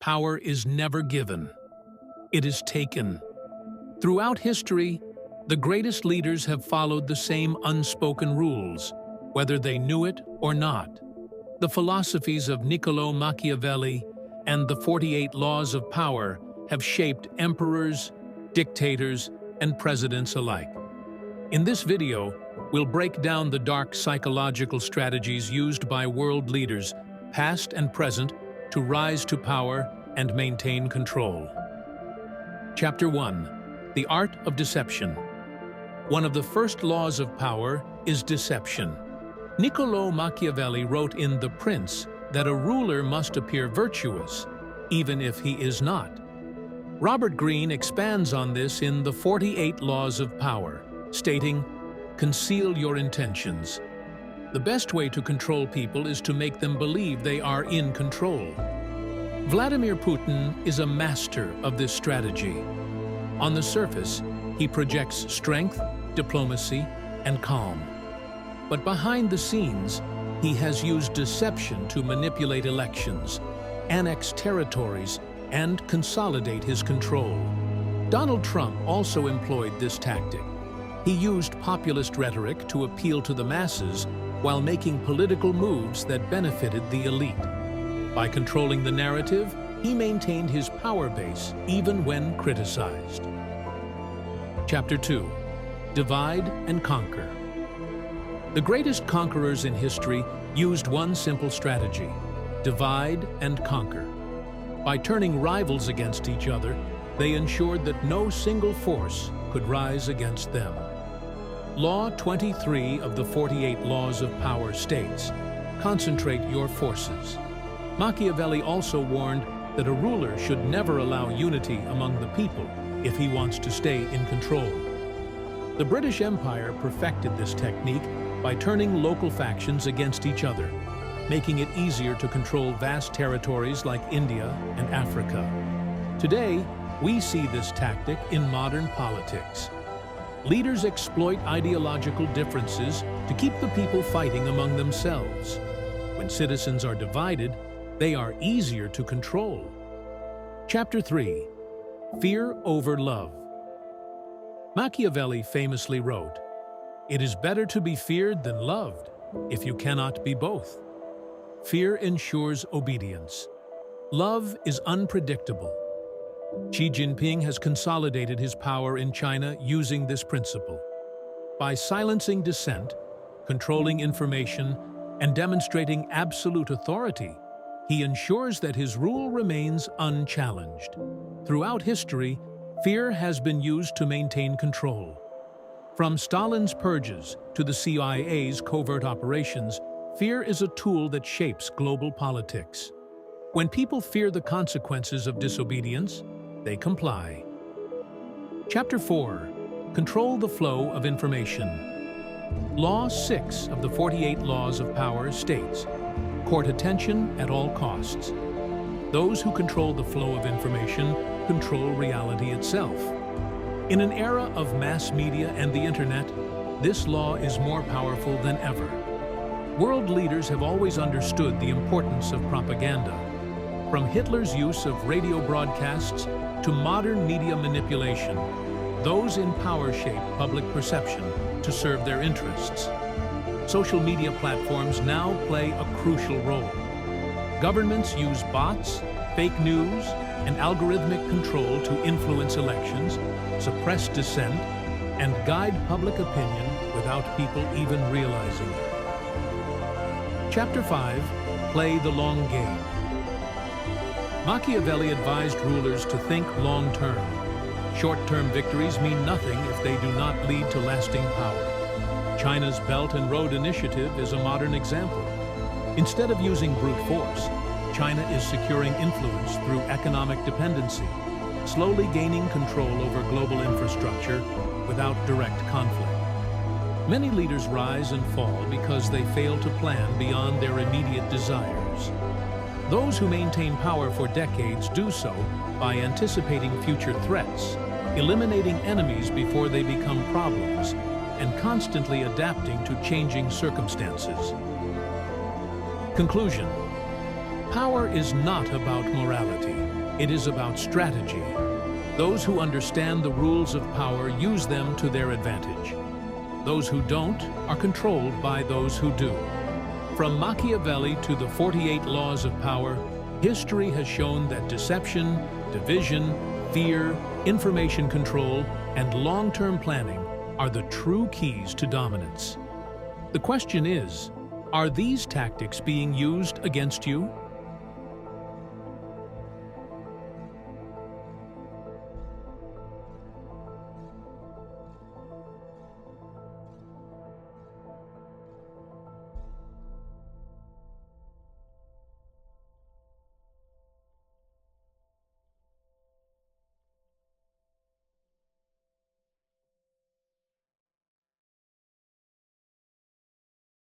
Power is never given. It is taken. Throughout history, the greatest leaders have followed the same unspoken rules, whether they knew it or not. The philosophies of Niccolò Machiavelli and the 48 laws of power have shaped emperors, dictators, and presidents alike. In this video, we'll break down the dark psychological strategies used by world leaders, past and present, to rise to power and maintain control. Chapter 1. The Art of Deception. One of the first laws of power is deception. Niccolò Machiavelli wrote in The Prince that a ruler must appear virtuous, even if he is not. Robert Greene expands on this in The 48 Laws of Power, stating, "Conceal your intentions. The best way to control people is to make them believe they are in control." Vladimir Putin is a master of this strategy. On the surface, he projects strength, diplomacy, and calm. But behind the scenes, he has used deception to manipulate elections, annex territories, and consolidate his control. Donald Trump also employed this tactic. He used populist rhetoric to appeal to the masses while making political moves that benefited the elite. By controlling the narrative, he maintained his power base even when criticized. Chapter 2. Divide and Conquer. The greatest conquerors in history used one simple strategy: divide and conquer. By turning rivals against each other, they ensured that no single force could rise against them. Law 23 of the 48 Laws of Power states, "Concentrate your forces." Machiavelli also warned that a ruler should never allow unity among the people if he wants to stay in control. The British Empire perfected this technique by turning local factions against each other, making it easier to control vast territories like India and Africa. Today, we see this tactic in modern politics. Leaders exploit ideological differences to keep the people fighting among themselves. When citizens are divided, they are easier to control. Chapter 3. Fear over Love. Machiavelli famously wrote, "It is better to be feared than loved, if you cannot be both." Fear ensures obedience. Love is unpredictable. Xi Jinping has consolidated his power in China using this principle. By silencing dissent, controlling information, and demonstrating absolute authority, he ensures that his rule remains unchallenged. Throughout history, fear has been used to maintain control. From Stalin's purges to the CIA's covert operations, fear is a tool that shapes global politics. When people fear the consequences of disobedience, they comply. Chapter 4. Control the flow of information. Law 6 of the 48 Laws of Power states, "Court attention at all costs." Those who control the flow of information control reality itself. In an era of mass media and the internet, this law is more powerful than ever. World leaders have always understood the importance of propaganda. From Hitler's use of radio broadcasts to modern media manipulation, those in power shape public perception to serve their interests. Social media platforms now play a crucial role. Governments use bots, fake news, and algorithmic control to influence elections, suppress dissent, and guide public opinion without people even realizing it. Chapter 5. Play the long game. Machiavelli advised rulers to think long-term. Short-term victories mean nothing if they do not lead to lasting power. China's Belt and Road Initiative is a modern example. Instead of using brute force, China is securing influence through economic dependency, slowly gaining control over global infrastructure without direct conflict. Many leaders rise and fall because they fail to plan beyond their immediate desires. Those who maintain power for decades do so by anticipating future threats, eliminating enemies before they become problems, and constantly adapting to changing circumstances. Conclusion. Power is not about morality. It is about strategy. Those who understand the rules of power use them to their advantage. Those who don't are controlled by those who do. From Machiavelli to the 48 laws of power, history has shown that deception, division, fear, information control, and long-term planning are the true keys to dominance. The question is, are these tactics being used against you?